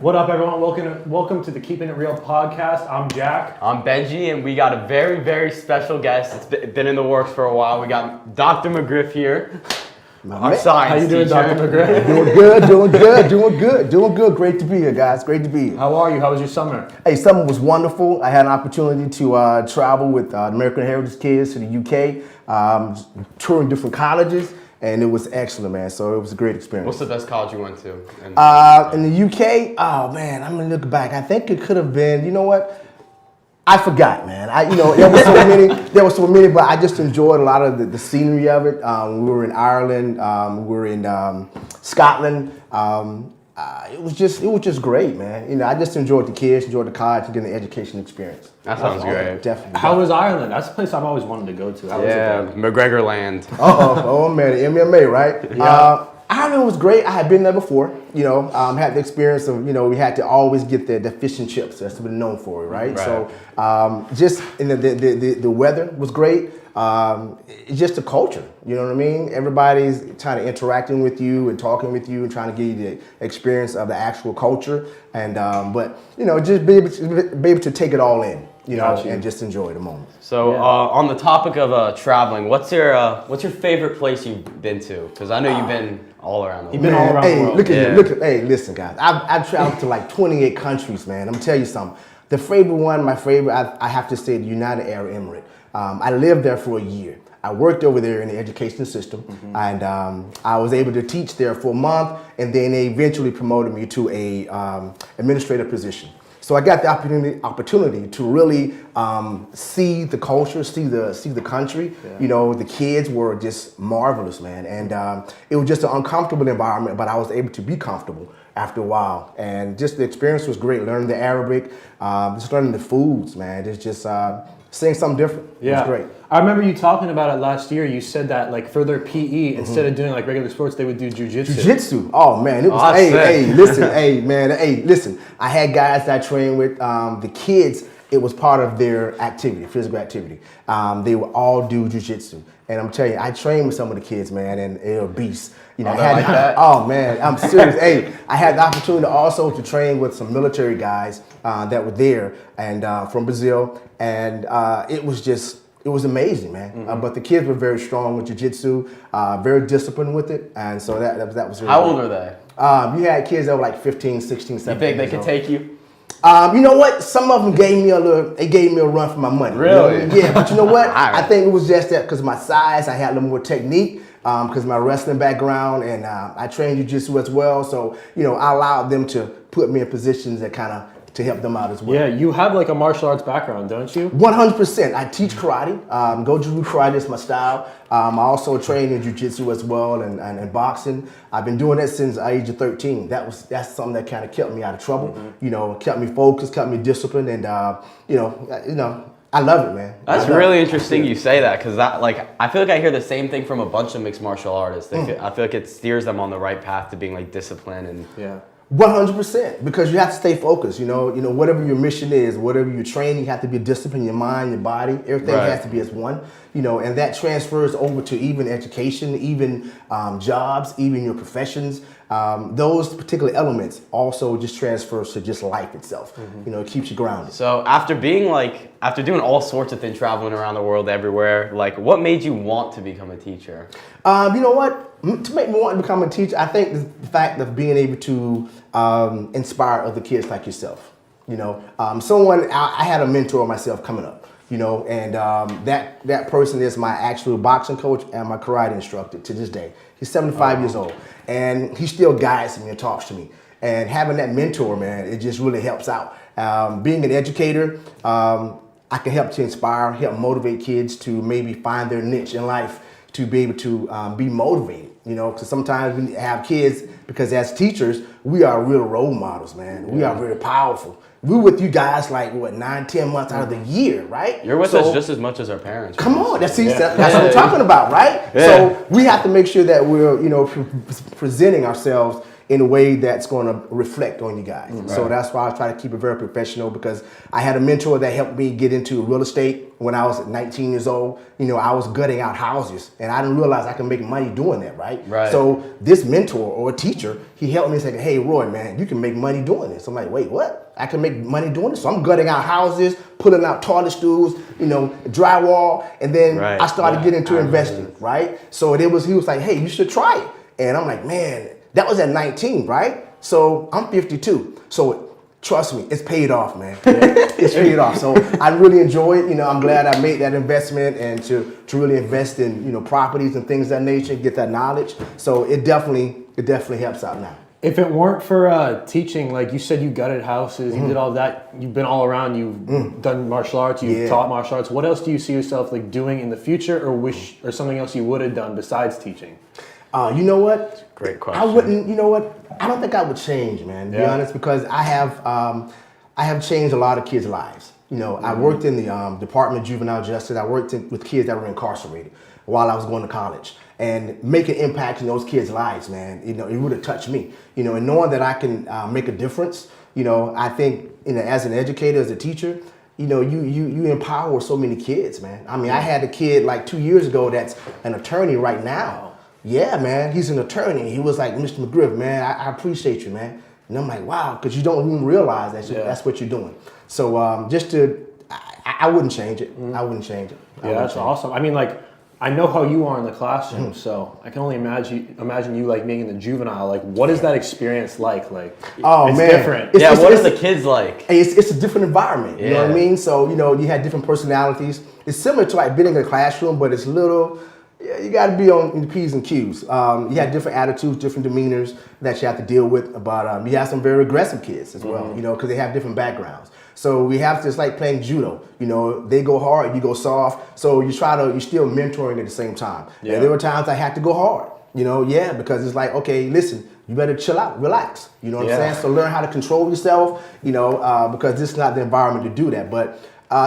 What up, everyone? Welcome to the Keepin It Real podcast. I'm Jack. I'm Benji, and we got a very, very special guest. It's been in the works for a while. We got Dr. McGriff here. Our science How you doing, teacher. Dr. McGriff? Doing good. Great to be here, guys. Great to be here. How are you? How was your summer? Hey, summer was wonderful. I had an opportunity to travel with American Heritage kids to the UK, touring different colleges, and it was excellent, man. So it was a great experience. What's the best college you went to? In the UK, oh man, I'm gonna look back. I think it could have been. You know what? I forgot, man. There were so many, but I just enjoyed a lot of the scenery of it. We were in Ireland, we were in Scotland. It was just great, man. You know, I just enjoyed the kids, enjoyed the college, and getting the education experience. That sounds great. Definitely. How was Ireland? That's a place I've always wanted to go to. How was it? McGregor land. Oh man, the MMA, right? Yeah. Ireland was great. I had been there before, had the experience of, we had to always get the fish and chips. That's what we're known for, right? So the weather was great. It's just the culture, you know what I mean? Everybody's kind of interacting with you and talking with you and trying to give you the experience of the actual culture. And, just be able to take it all in, and just enjoy the moment. So on the topic of traveling, what's your favorite place you've been to? Because I know you've been all around the world. You've been all around the world. Hey, listen, guys. I've traveled to like 28 countries, man. I'm gonna tell you something. My favorite, I have to say, the United Arab Emirates. I lived there for a year. I worked over there in the education system, and I was able to teach there for a month, and then they eventually promoted me to a administrative position. So I got the opportunity to really see the culture, see the country. Yeah. The kids were just marvelous, man, and it was just an uncomfortable environment, but I was able to be comfortable after a while, and just the experience was great. Learning the Arabic, just learning the foods, man. It's just seeing something different. Yeah. It was great. I remember you talking about it last year. You said that like for their PE, instead of doing like regular sports, they would do jujitsu. Jiu-jitsu. Oh man, it was. Listen. I had guys that I trained with. The kids, it was part of their activity, physical activity. They would all do jiu-jitsu, and I'm telling you, I trained with some of the kids, man, and they were beasts. Oh man, I'm serious. I had the opportunity also to train with some military guys that were there and from Brazil, and it was amazing, man. But the kids were very strong with jiu-jitsu, very disciplined with it, and so that was really How old are they? You had kids that were like 15, 16, 17. You think they could take you? You know what? Some of them gave me a run for my money. Really? Yeah, but you know what? I think it was just that because of my size, I had a little more technique. Because of my wrestling background, and I trained jiu-jitsu as well, so I allowed them to put me in positions that kind of to help them out as well. Yeah, you have like a martial arts background, don't you? 100%. I teach karate. Goju karate is my style. I also train in jiu-jitsu as well and boxing. I've been doing that since the age of 13. That's something that kind of kept me out of trouble. Kept me focused, kept me disciplined, and I love it, man. That's really interesting you say that, because I feel like I hear the same thing from a bunch of mixed martial artists. I feel like it steers them on the right path to being like disciplined and 100%, because you have to stay focused. Whatever your mission is, whatever you're training, you have to be disciplined. Your mind, your body, everything has to be as one. And that transfers over to even education, even jobs, even your professions. Those particular elements also just transfers to just life itself. It keeps you grounded. So after doing all sorts of things, traveling around the world everywhere, what made you want to become a teacher? You know what? To make me want to become a teacher, I think the fact of being able to inspire other kids like yourself. I had a mentor myself coming up. And that person is my actual boxing coach and my karate instructor to this day. He's 75 years old, and he still guides me and talks to me. And having that mentor, man, it just really helps out. Being an educator, I can help to inspire, help motivate kids to maybe find their niche in life, to be able to be motivated. Because sometimes we have kids, because as teachers, we are real role models, man. We are very powerful. We're with you guys 9, 10 months out of the year, right? You're with us just as much as our parents. Come on, that's what I'm talking about, right? Yeah. So we have to make sure that we're, presenting ourselves in a way that's going to reflect on you guys. So that's why I try to keep it very professional, because I had a mentor that helped me get into real estate when I was 19 years old. You know, I was gutting out houses, and I didn't realize I could make money doing that, right? So this mentor or teacher, he helped me say, hey, Roy, man, you can make money doing this. I'm like, wait, what? I can make money doing this? So I'm gutting out houses, pulling out toilet stools, you know, drywall, and then I started getting into investing, right? So he was like, hey, you should try it. And I'm like, man, that was at 19, right? So I'm 52. So trust me, it's paid off, man. It's paid off. So I really enjoy it. You know, I'm glad I made that investment, and to really invest in, you know, properties and things of that nature, get that knowledge. So it definitely helps out now. If it weren't for teaching, like you said, you gutted houses, you did all that, you've been all around, you've done martial arts, you've taught martial arts. What else do you see yourself like doing in the future, or something else you would have done besides teaching? You know what? Great question. I wouldn't. You know what? I don't think I would change, man. To be honest, because I have changed a lot of kids' lives. You know, I worked in the Department of Juvenile Justice. I worked with kids that were incarcerated while I was going to college, and making impact in those kids' lives, man. You know, it would have touched me. You know, and knowing that I can make a difference. You know, I think, you know, as an educator, as a teacher, you know, you empower so many kids, man. I mean, I had a kid like 2 years ago that's an attorney right now. Yeah, man, he's an attorney. He was like, Mr. McGriff, man, I appreciate you, man. And I'm like, wow, because you don't even realize that's what you're doing. So I wouldn't change it. I wouldn't change it. Yeah, that's awesome. I mean, like, I know how you are in the classroom, so I can only imagine you like being in the juvenile. Like, what is that experience like? Like, it's different. What are the kids like? It's a different environment. You know what I mean? So, you know, you had different personalities. It's similar to like being in a classroom, but it's a little. Yeah, you got to be on the P's and Q's. You have different attitudes, different demeanors that you have to deal with. But you have some very aggressive kids as well, you know, because they have different backgrounds. So we have to, it's like playing judo. You know, they go hard, you go soft. So you're still mentoring at the same time. Yeah. And there were times I had to go hard, you know, because it's like, okay, listen, you better chill out, relax. You know what I'm saying? So learn how to control yourself, you know, because this is not the environment to do that. But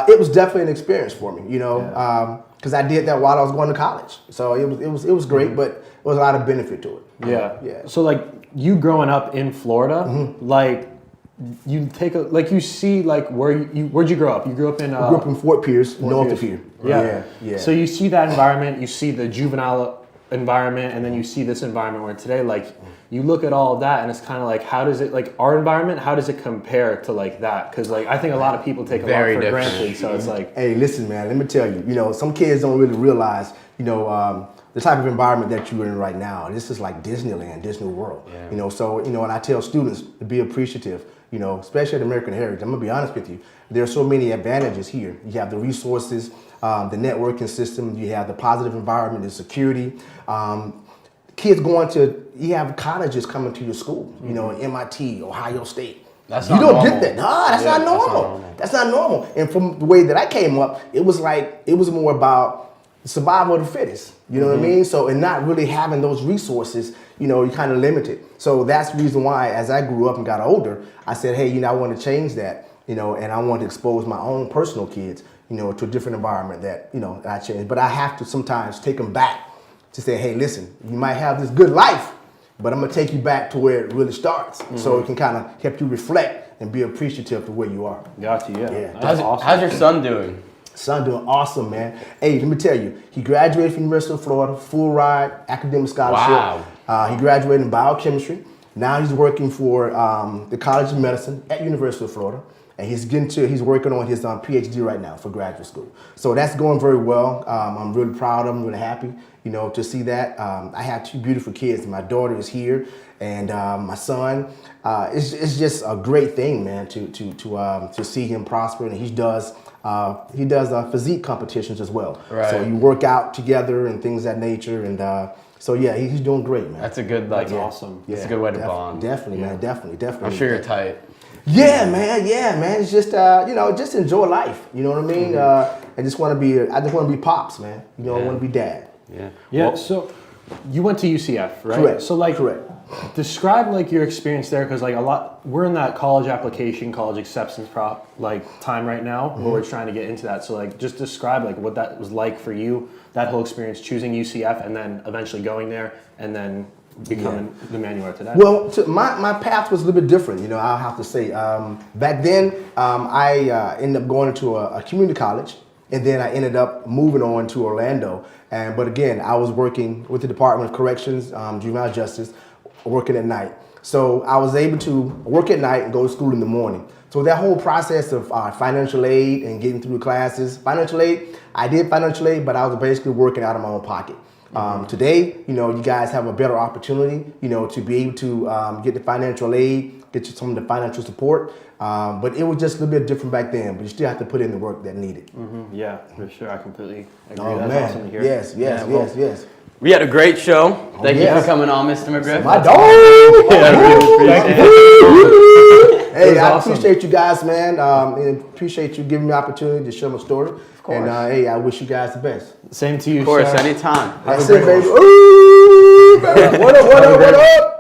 it was definitely an experience for me, you know. Because I did that while I was going to college, so it was great, but it was a lot of benefit to it. Yeah. So like you growing up in Florida, like you see like where'd you grow up? You grew up in I grew up in Fort Pierce, north of here. Yeah. So you see that environment, you see the juvenile environment, and then you see this environment where today, like you look at all of that, and it's kind of like, how does it, like our environment, how does it compare to like that? Because like I think a lot of people take a lot for granted. So it's like, hey, listen, man, let me tell you, you know, some kids don't really realize, you know, the type of environment that you're in right now. This is like Disneyland, Disney World. You know, so you know, and I tell students to be appreciative. You know, especially at American Heritage. I'm gonna be honest with you. There are so many advantages here. You have the resources, the networking system. You have the positive environment, the security. Kids you have colleges coming to your school, you know, MIT, Ohio State. That's you not don't normal. get that. No, that's not normal. That's not normal. And from the way that I came up, it was more about the survival of the fittest. You know what I mean? So, and not really having those resources, you know, you're kind of limited. So that's the reason why, as I grew up and got older, I said, hey, you know, I want to change that, you know, and I want to expose my own personal kids, you know, to a different environment that, you know, I changed. But I have to sometimes take them back to say, hey, listen, you might have this good life, but I'm going to take you back to where it really starts. So it can kind of help you reflect and be appreciative of where you are. Got you, yeah. How's your son doing? Son doing awesome, man. Hey, let me tell you, he graduated from University of Florida, full ride, academic scholarship. Wow. He graduated in biochemistry. Now he's working for the College of Medicine at University of Florida. And he's working on his PhD right now for graduate school. So that's going very well. I'm really proud of him, really happy, you know, to see that. I have two beautiful kids. My daughter is here, and my son. It's just a great thing, man, to see him prosper. And he does physique competitions as well. Right. So you work out together and things of that nature. And so yeah, he's doing great, man. That's a good awesome. Yeah, that's a good way to bond. Definitely, man. Definitely. I'm sure you're tight. Yeah, man. It's just you know, just enjoy life. You know what I mean? I just want to be pops, man. You know, I want to be dad. Yeah. Well, so you went to UCF, right? Correct. So like, correct. Describe like your experience there, because like we're in that college application, college acceptance time right now where we're trying to get into that. So like, just describe like what that was like for you, that whole experience choosing UCF and then eventually going there and then becoming the man you are today? Well, my path was a little bit different, you know, I'll have to say. Back then, I ended up going to a community college, and then I ended up moving on to Orlando. But again, I was working with the Department of Corrections, Juvenile Justice, working at night. So I was able to work at night and go to school in the morning. So that whole process of financial aid and getting through classes, financial aid, I did financial aid, but I was basically working out of my own pocket. Today, you know, you guys have a better opportunity, you know, to be able to get the financial aid, get you some of the financial support. But it was just a little bit different back then, but you still have to put in the work that needed. Yeah, for sure. I completely agree. Oh, That's man. awesome to hear. Yes. We had a great show. Thank you yes. for coming on, Mr. McGriff. My dog! Hey, I awesome. appreciate you guys, man. And appreciate you giving me the opportunity to share my story. Of course. And hey, I wish you guys the best. Same to you, Of course, sir. anytime. That's it, baby. Ooh, what up?